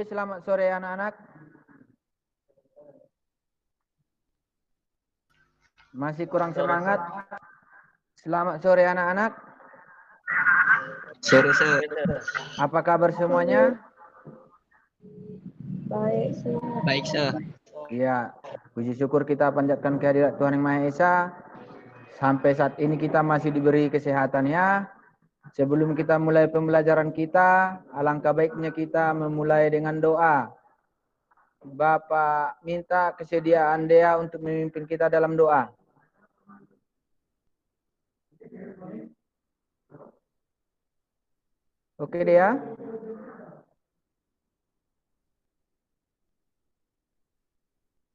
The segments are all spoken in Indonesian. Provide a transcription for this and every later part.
Oke, selamat sore anak-anak. Masih kurang semangat? Selamat sore anak-anak. Sore, Sir. Apa kabar semuanya? Baik, Sir. Baik, Sir. Ya, puji syukur kita panjatkan kehadirat Tuhan Yang Maha Esa. Sampai saat ini kita masih diberi kesehatannya. Sebelum kita mulai pembelajaran kita, alangkah baiknya kita memulai dengan doa. Bapak minta kesediaan Dea untuk memimpin kita dalam doa. Oke, Dea.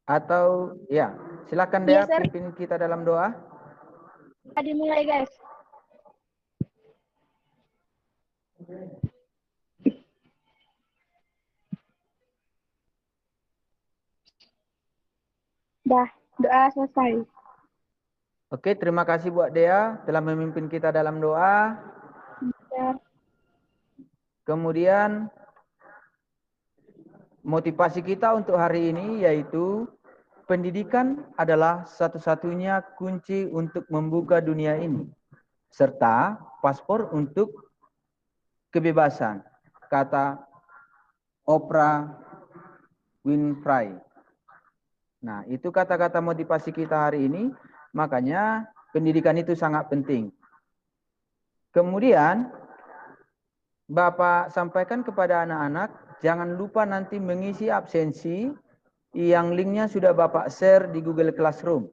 Atau ya, silakan Dea Iya, Sir. pimpin kita dalam doa. Tadi mulai, guys. Dah, doa selesai. Oke, terima kasih buat Dea telah memimpin kita dalam doa. Ya. Kemudian motivasi kita untuk hari ini yaitu pendidikan adalah satu-satunya kunci untuk membuka dunia ini, serta paspor untuk kebebasan, kata Oprah Winfrey. Nah, itu kata-kata motivasi kita hari ini, makanya pendidikan itu sangat penting. Kemudian, Bapak sampaikan kepada anak-anak, jangan lupa nanti mengisi absensi yang linknya sudah Bapak share di Google Classroom.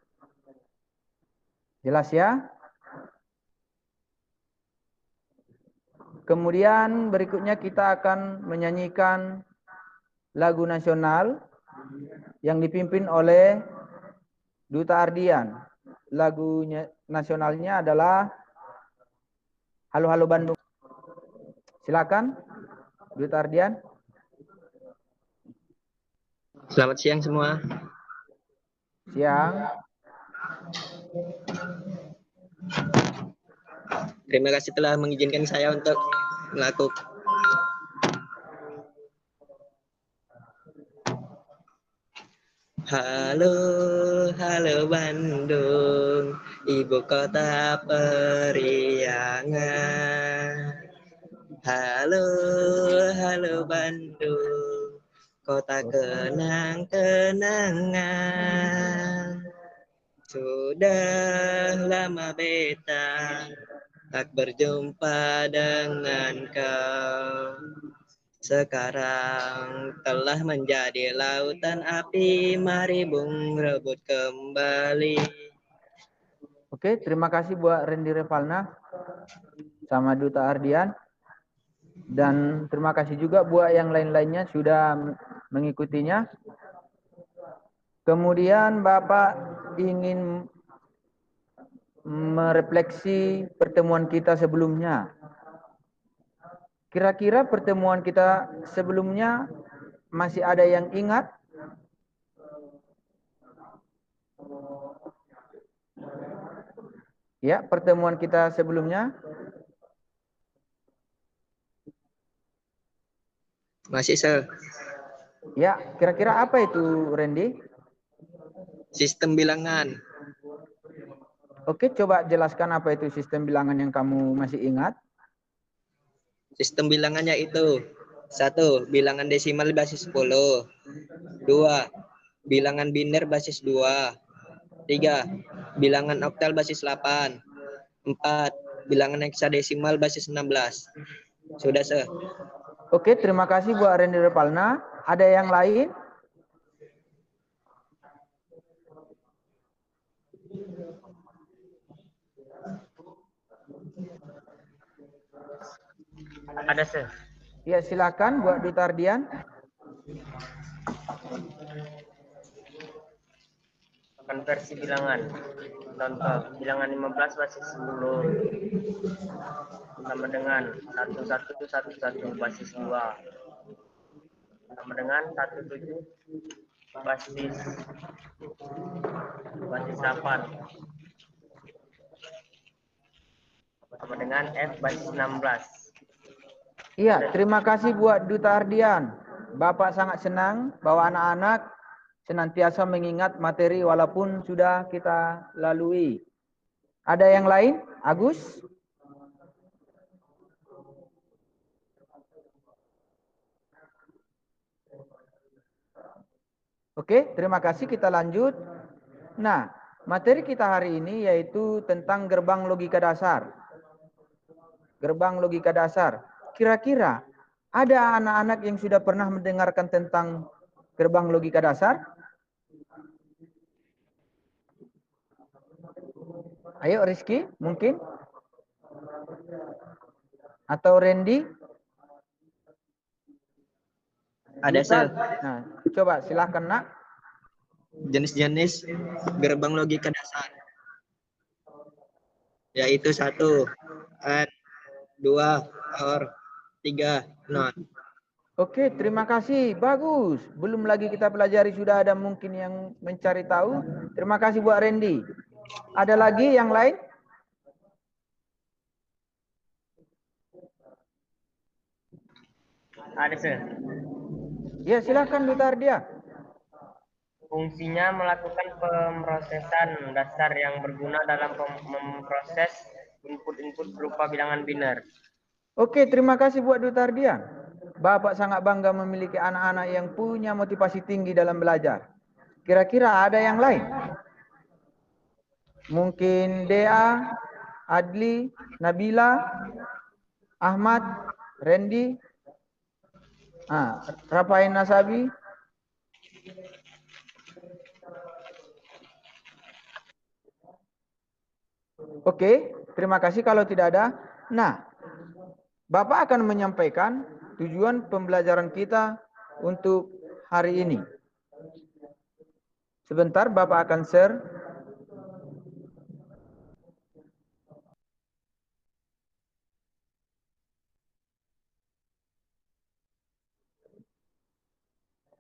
Jelas ya? Kemudian berikutnya kita akan menyanyikan lagu nasional yang dipimpin oleh Duta Ardian. Lagu nasionalnya adalah Halo Halo Bandung. Silakan, Duta Ardian. Selamat siang semua. Siang. Terima kasih telah mengizinkan saya untuk melakukan. Halo, halo Bandung, ibu kota periangan. Halo, halo Bandung, kota kenang-kenangan. Sudah lama beta tak berjumpa dengan kau. Sekarang telah menjadi lautan api, mari bung rebut kembali. Oke, terima kasih buat Randy Revalna sama Duta Ardian. Dan terima kasih juga buat yang lain-lainnya sudah mengikutinya. Kemudian Bapak ingin merefleksi pertemuan kita sebelumnya. Kira-kira pertemuan kita sebelumnya masih ada yang ingat? Ya, pertemuan kita sebelumnya. Masih, Sir. Ya, kira-kira apa itu, Randy? Sistem bilangan. Oke, coba jelaskan apa itu sistem bilangan yang kamu masih ingat. Sistem bilangannya itu 1. Bilangan desimal basis 10. 2. Bilangan biner basis 2. 3. Bilangan oktal basis 8. 4. Bilangan heksadesimal basis 16. Sudah, Sir. Oke, terima kasih buat Randy Repalna. Ada yang lain? Ada, Sir. Ya, silakan buat Duta Ardian. Konversi bilangan. Contoh, bilangan 15 basis 10 sama dengan 1111 basis 2 sama dengan 17 basis 8 sama dengan F basis 16. Iya, terima kasih buat Duta Ardian. Bapak sangat senang bahwa anak-anak senantiasa mengingat materi walaupun sudah kita lalui. Ada yang lain? Agus? Oke, terima kasih. Kita lanjut. Nah, materi kita hari ini yaitu tentang gerbang logika dasar. Gerbang logika dasar. Kira-kira ada anak-anak yang sudah pernah mendengarkan tentang gerbang logika dasar? Ayo Rizky, mungkin? Atau Randy? Ada Sal. Nah, coba silahkan nak. Jenis-jenis gerbang logika dasar. Yaitu 1, AND, 2, OR, 3, NOT. Oke, terima kasih. Bagus. Belum lagi kita pelajari, sudah ada mungkin yang mencari tahu. Terima kasih buat Randy. Ada lagi yang lain? Ada Sir. Ya, silakan Duta Ardia. Fungsinya melakukan pemrosesan dasar yang berguna dalam memproses input-input berupa bilangan biner. Oke, terima kasih buat Duta Ardia. Bapak sangat bangga memiliki anak-anak yang punya motivasi tinggi dalam belajar. Kira-kira ada yang lain? Mungkin Dea, Adli, Nabila, Ahmad, Randy, Rafael Nasabi. Oke, terima kasih kalau tidak ada. Nah, Bapak akan menyampaikan tujuan pembelajaran kita untuk hari ini. Sebentar, Bapak akan share.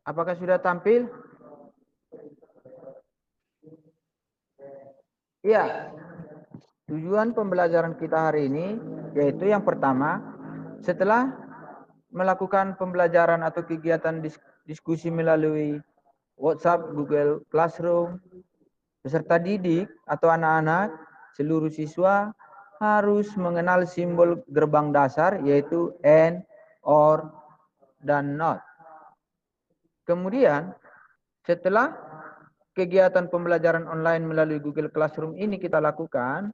Apakah sudah tampil? Iya. Tujuan pembelajaran kita hari ini yaitu yang pertama, setelah melakukan pembelajaran atau kegiatan diskusi melalui WhatsApp, Google Classroom, peserta didik atau anak-anak, seluruh siswa harus mengenal simbol gerbang dasar yaitu AND, OR, dan NOT. Kemudian setelah kegiatan pembelajaran online melalui Google Classroom ini kita lakukan,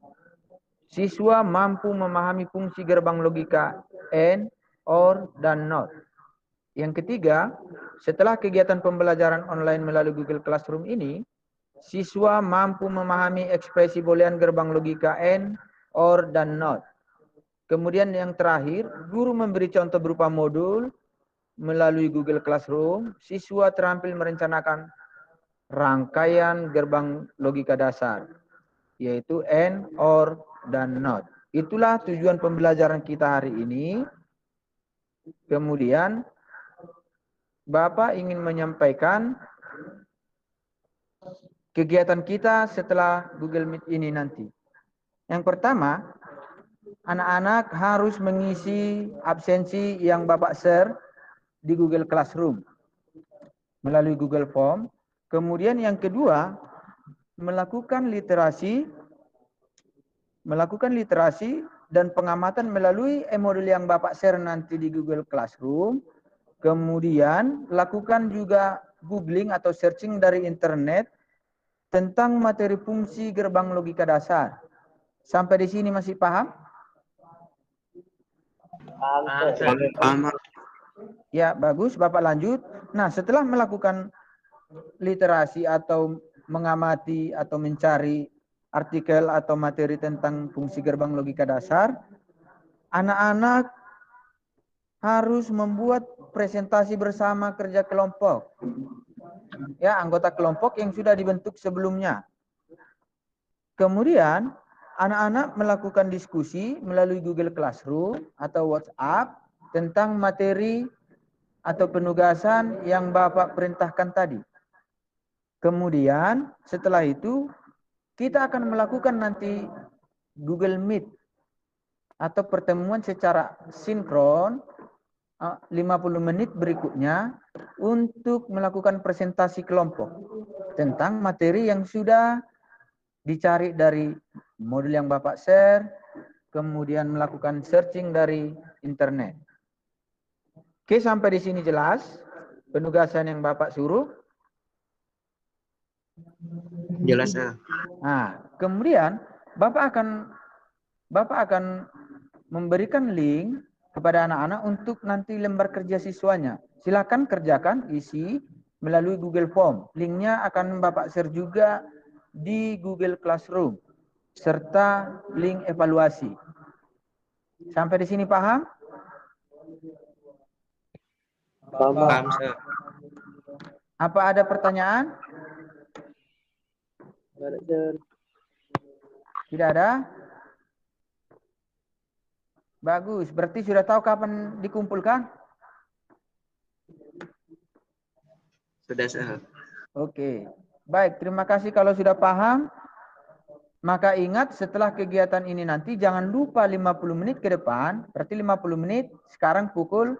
siswa mampu memahami fungsi gerbang logika AND, OR, dan NOT. Yang ketiga, setelah kegiatan pembelajaran online melalui Google Classroom ini, siswa mampu memahami ekspresi boolean gerbang logika AND, OR, dan NOT. Kemudian yang terakhir, guru memberi contoh berupa modul melalui Google Classroom, siswa terampil merencanakan rangkaian gerbang logika dasar, yaitu AND, OR, dan NOT. Itulah tujuan pembelajaran kita hari ini. Kemudian Bapak ingin menyampaikan kegiatan kita setelah Google Meet ini nanti. Yang pertama, anak-anak harus mengisi absensi yang Bapak share di Google Classroom melalui Google Form. Kemudian yang kedua, melakukan literasi dan pengamatan melalui e-modul yang Bapak share nanti di Google Classroom. Kemudian lakukan juga googling atau searching dari internet tentang materi fungsi gerbang logika dasar. Sampai di sini masih paham? Paham. Ya, bagus. Bapak lanjut. Nah, setelah melakukan literasi atau mengamati atau mencari artikel atau materi tentang fungsi gerbang logika dasar, anak-anak harus membuat presentasi bersama kerja kelompok. Ya, anggota kelompok yang sudah dibentuk sebelumnya. Kemudian, anak-anak melakukan diskusi melalui Google Classroom atau WhatsApp tentang materi atau penugasan yang Bapak perintahkan tadi. Kemudian setelah itu kita akan melakukan nanti Google Meet atau pertemuan secara sinkron 50 menit berikutnya untuk melakukan presentasi kelompok tentang materi yang sudah dicari dari modul yang Bapak share, kemudian melakukan searching dari internet. Oke, sampai di sini jelas penugasan yang Bapak suruh? Jelas, ah. Nah, kemudian Bapak akan memberikan link kepada anak-anak untuk nanti lembar kerja siswanya. Silakan kerjakan, isi melalui Google Form. Linknya akan Bapak share juga di Google Classroom serta link evaluasi. Sampai di sini paham? Paham, sir. Apa ada pertanyaan? Tidak ada? Bagus, berarti sudah tahu kapan dikumpulkan? Sudah, sir. Oke, baik, terima kasih kalau sudah paham. Maka ingat setelah kegiatan ini nanti jangan lupa 50 menit ke depan, berarti 50 menit sekarang pukul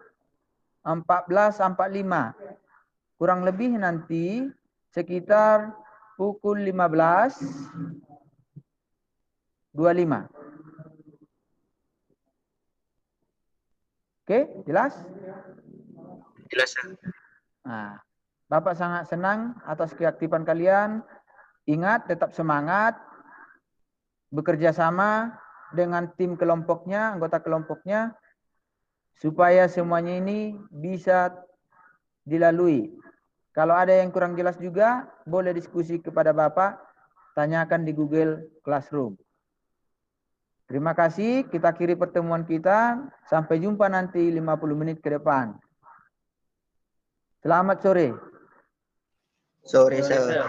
14.45. Kurang lebih nanti sekitar pukul 15.25. Oke, jelas? Jelas, sir. Nah, Bapak sangat senang atas keaktifan kalian. Ingat, tetap semangat. Bekerja sama dengan tim kelompoknya, anggota kelompoknya, supaya semuanya ini bisa dilalui. Kalau ada yang kurang jelas juga, boleh diskusi kepada Bapak, tanyakan di Google Classroom. Terima kasih, kita akhiri pertemuan kita. Sampai jumpa nanti 50 menit ke depan. Selamat sore. Sore, sir.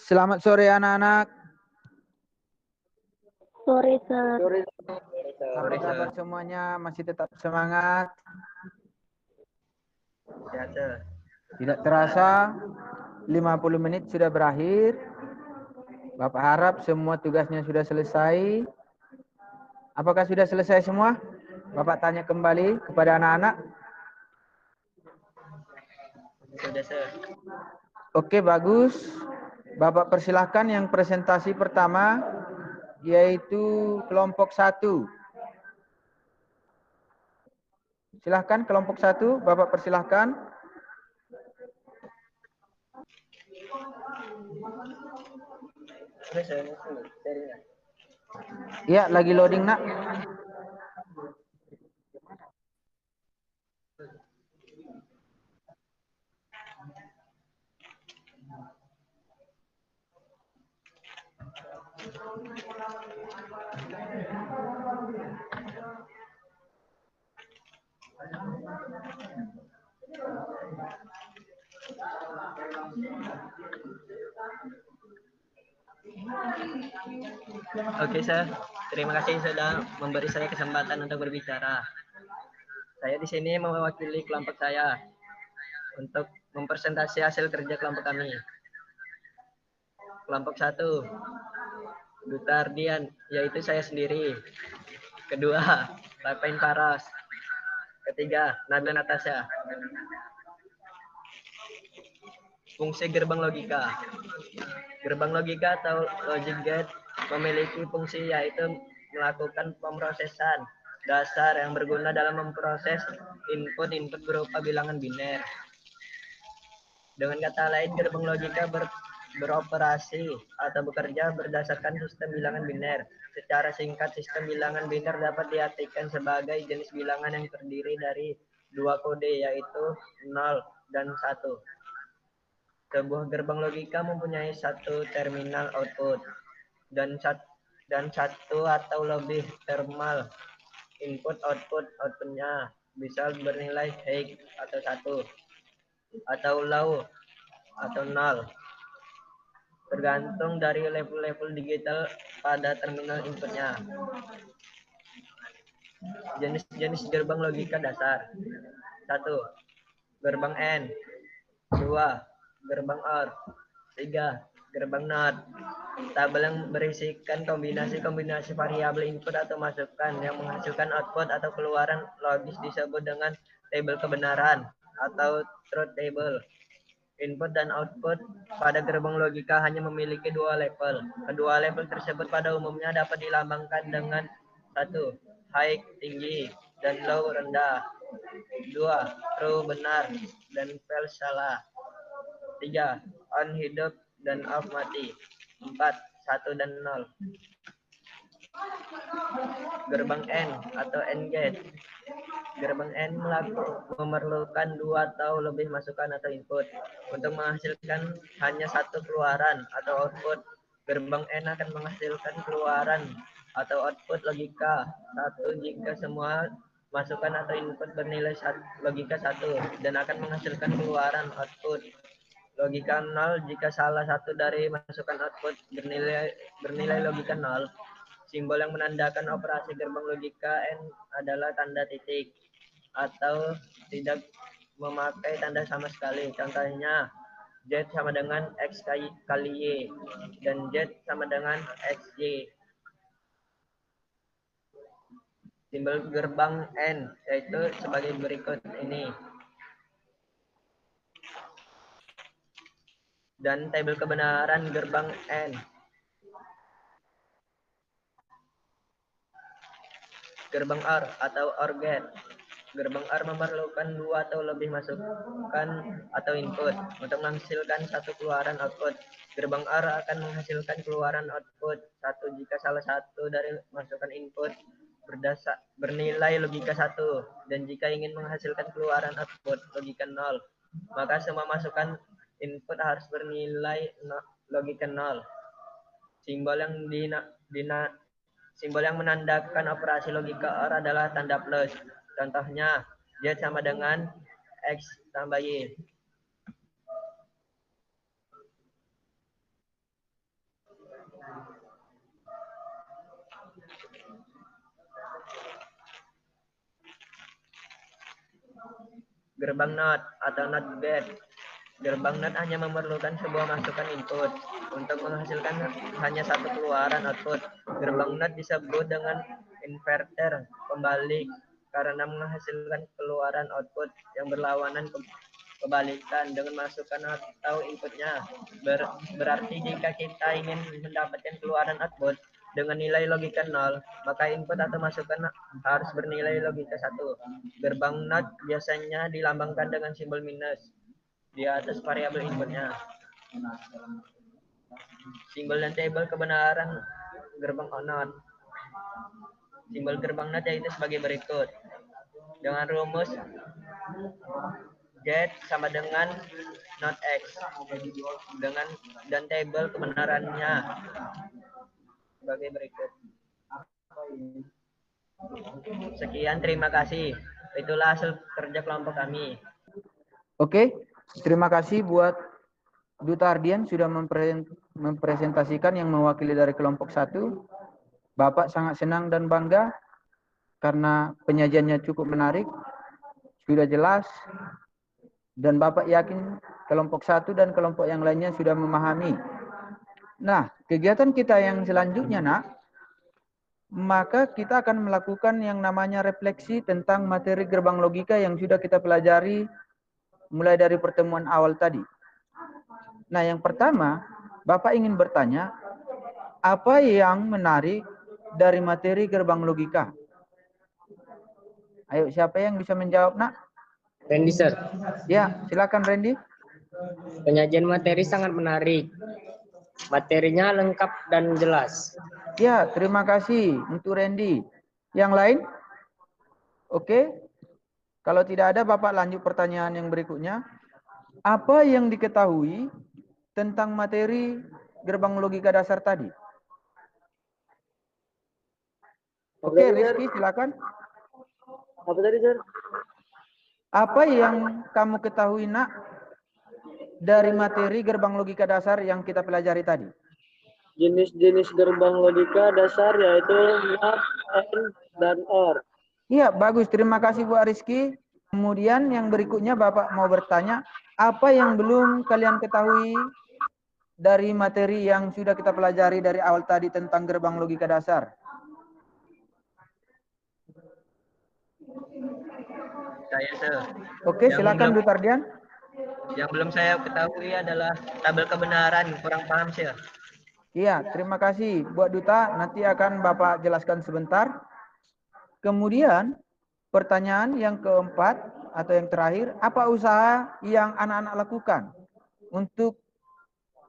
Selamat sore anak-anak. Sore, Sir. Apa kabar semuanya? Masih tetap semangat? Ya, Sir. Tidak terasa 50 menit sudah berakhir. Bapak harap semua tugasnya sudah selesai. Apakah sudah selesai semua? Bapak tanya kembali kepada anak-anak. Sudah, Sir. Oke, bagus. Bapak persilahkan yang presentasi pertama, yaitu kelompok 1. Silahkan kelompok 1, Bapak persilahkan. Iya, lagi loading, Nak. Oke, Sir. Terima kasih sudah memberi saya kesempatan untuk berbicara. Saya di sini mewakili kelompok saya untuk mempresentasi hasil kerja kelompok kami. Kelompok 1, Duta Ardian, yaitu saya sendiri. Kedua, Papain Paras. Ketiga, Nada Natasha. Fungsi gerbang logika. Gerbang logika atau logic gate memiliki fungsi yaitu melakukan pemrosesan dasar yang berguna dalam memproses input berupa bilangan biner. Dengan kata lain, gerbang logika beroperasi atau bekerja berdasarkan sistem bilangan biner. Secara singkat, sistem bilangan biner dapat diartikan sebagai jenis bilangan yang terdiri dari dua kode, yaitu 0 dan 1. Sebuah gerbang logika mempunyai satu terminal output dan dan satu atau lebih thermal outputnya bisa bernilai high atau 1 atau low atau 0 tergantung dari level-level digital pada terminal inputnya. Jenis-jenis gerbang logika dasar. 1. Gerbang N. 2. Gerbang OR. 3. Gerbang NOT. Tabel yang berisikan kombinasi-kombinasi variabel input atau masukan yang menghasilkan output atau keluaran logis disebut dengan tabel kebenaran atau truth table. Input dan output pada gerbang logika hanya memiliki 2 level. Kedua level tersebut pada umumnya dapat dilambangkan dengan 1. High tinggi dan low rendah. 2. True benar dan false salah. 3. On hidup dan off mati. 4. 1 dan 0. Gerbang N atau AND gate. Gerbang N memerlukan 2 atau lebih masukan atau input untuk menghasilkan hanya satu keluaran atau output. Gerbang N akan menghasilkan keluaran atau output logika 1 jika semua masukan atau input bernilai logika 1 dan akan menghasilkan keluaran output logika 0 jika salah satu dari masukan output bernilai logika 0. Simbol yang menandakan operasi gerbang logika N adalah tanda titik atau tidak memakai tanda sama sekali. Contohnya, Z sama dengan X kali Y dan Z sama dengan XY. Simbol gerbang N yaitu sebagai berikut ini. Dan tabel kebenaran gerbang N. Gerbang OR atau OR gate. Gerbang OR memerlukan 2 atau lebih masukan atau input untuk menghasilkan satu keluaran output. Gerbang OR akan menghasilkan keluaran output 1 jika salah satu dari masukan input bernilai logika 1 dan jika ingin menghasilkan keluaran output logika 0, maka semua masukan input harus bernilai logika 0. Simbol yang menandakan operasi logika OR adalah tanda plus. Contohnya, Z sama dengan X tambah Y. Gerbang NOT atau NOT gate. Gerbang NOT hanya memerlukan sebuah masukan input untuk menghasilkan hanya satu keluaran output. Gerbang NOT disebut dengan inverter pembalik karena menghasilkan keluaran output yang berlawanan kebalikan dengan masukan atau inputnya. Berarti jika kita ingin mendapatkan keluaran output dengan nilai logika 0, maka input atau masukan harus bernilai logika 1. Gerbang NOT biasanya dilambangkan dengan simbol minus di atas variabel inputnya. Simbol dan tabel kebenaran gerbang NOT. Simbol gerbang NOT yaitu sebagai berikut. Dengan rumus Z sama dengan NOT X dan tabel kebenarannya sebagai berikut. Sekian, terima kasih. Itulah hasil kerja kelompok kami. Oke, terima kasih buat Duta Ardian sudah mempresentasikan yang mewakili dari kelompok 1. Bapak sangat senang dan bangga karena penyajiannya cukup menarik, sudah jelas, dan Bapak yakin kelompok 1 dan kelompok yang lainnya sudah memahami. Nah, kegiatan kita yang selanjutnya, Nak, maka kita akan melakukan yang namanya refleksi tentang materi gerbang logika yang sudah kita pelajari mulai dari pertemuan awal tadi. Nah, yang pertama, Bapak ingin bertanya, apa yang menarik dari materi gerbang logika? Ayo, siapa yang bisa menjawab, Nak? Randy, Sir. Ya, silakan Randy. Penyajian materi sangat menarik. Materinya lengkap dan jelas. Ya, terima kasih untuk Randy. Yang lain? Oke. Kalau tidak ada, Bapak lanjut pertanyaan yang berikutnya. Apa yang diketahui tentang materi gerbang logika dasar tadi? Oke, Rizky silakan. Apa tadi, Sir? Apa yang kamu ketahui nak dari materi gerbang logika dasar yang kita pelajari tadi? Jenis-jenis gerbang logika dasar yaitu NOT, AND, dan OR. Iya, bagus. Terima kasih Bu Rizky. Kemudian yang berikutnya Bapak mau bertanya, apa yang belum kalian ketahui dari materi yang sudah kita pelajari dari awal tadi tentang gerbang logika dasar? Saya, Sir. Oke, Yang silakan belum- Bu Tardian. Yang belum saya ketahui adalah tabel kebenaran. Kurang paham, Sir. Iya, terima kasih buat Duta. Nanti akan Bapak jelaskan sebentar. Kemudian pertanyaan yang keempat atau yang terakhir, apa usaha yang anak-anak lakukan untuk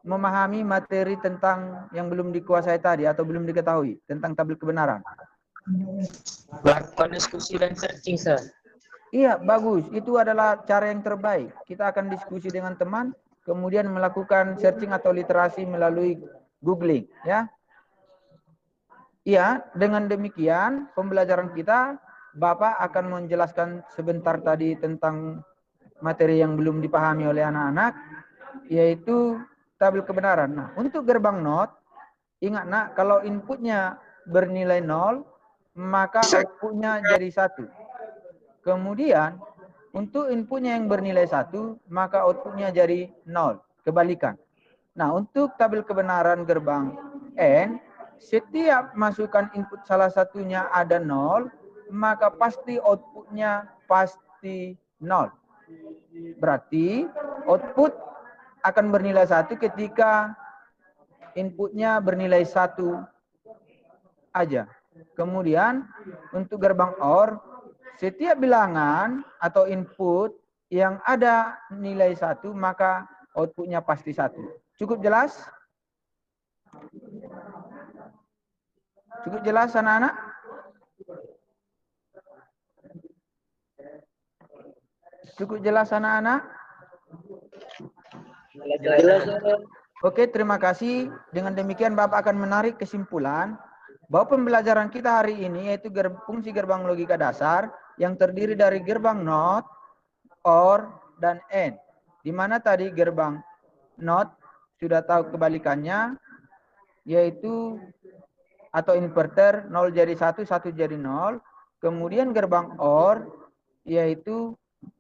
memahami materi tentang yang belum dikuasai tadi atau belum diketahui tentang tabel kebenaran? Melakukan diskusi dan searching, Sir. Iya, bagus. Itu adalah cara yang terbaik. Kita akan diskusi dengan teman, kemudian melakukan searching atau literasi melalui googling, ya. Iya, dengan demikian pembelajaran kita, Bapak akan menjelaskan sebentar tadi tentang materi yang belum dipahami oleh anak-anak, yaitu tabel kebenaran. Nah, untuk gerbang not, ingat nak, kalau inputnya bernilai 0, maka outputnya jadi 1. Kemudian, untuk inputnya yang bernilai 1, maka outputnya jadi 0. Kebalikan. Nah, untuk tabel kebenaran gerbang N, setiap masukan input salah satunya ada 0, maka pasti outputnya pasti 0. Berarti output akan bernilai 1 ketika inputnya bernilai 1 aja. Kemudian untuk gerbang OR, setiap bilangan atau input yang ada nilai 1, maka outputnya pasti 1. Cukup jelas? Cukup jelas anak-anak? Cukup jelas anak-anak? Jelas, Sir. Oke, terima kasih. Dengan demikian Bapak akan menarik kesimpulan bahwa pembelajaran kita hari ini yaitu fungsi gerbang logika dasar yang terdiri dari gerbang NOT, OR, dan AND. Di mana tadi gerbang NOT sudah tahu kebalikannya, yaitu atau inverter 0 jadi 1, 1 jadi 0. Kemudian gerbang OR yaitu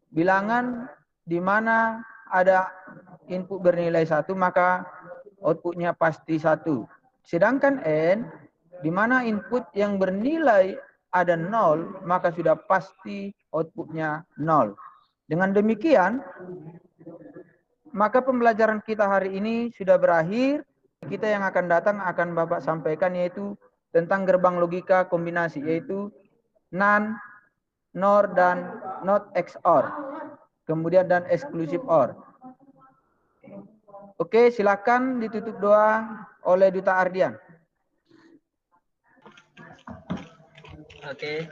bilangan di mana ada input bernilai 1, maka outputnya pasti 1. Sedangkan AND di mana input yang bernilai ada 0, maka sudah pasti outputnya 0. Dengan demikian, maka pembelajaran kita hari ini sudah berakhir. Kita yang akan datang akan Bapak sampaikan yaitu tentang gerbang logika kombinasi, yaitu NAND, NOR, dan NOT XOR. Kemudian dan eksklusif OR. Oke, silakan ditutup doa oleh Duta Ardian. Oke.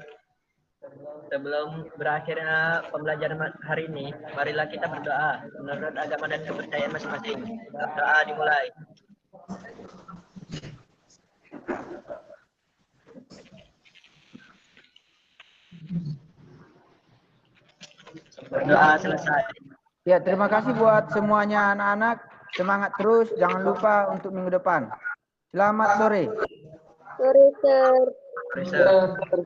Sebelum berakhirnya pembelajaran hari ini, marilah kita berdoa menurut agama dan kepercayaan masing-masing. Doa dimulai. Berdoa selesai. Ya, terima kasih buat semuanya anak-anak. Semangat terus, jangan lupa untuk minggu depan. Selamat sore. Sore, Sir. Sir.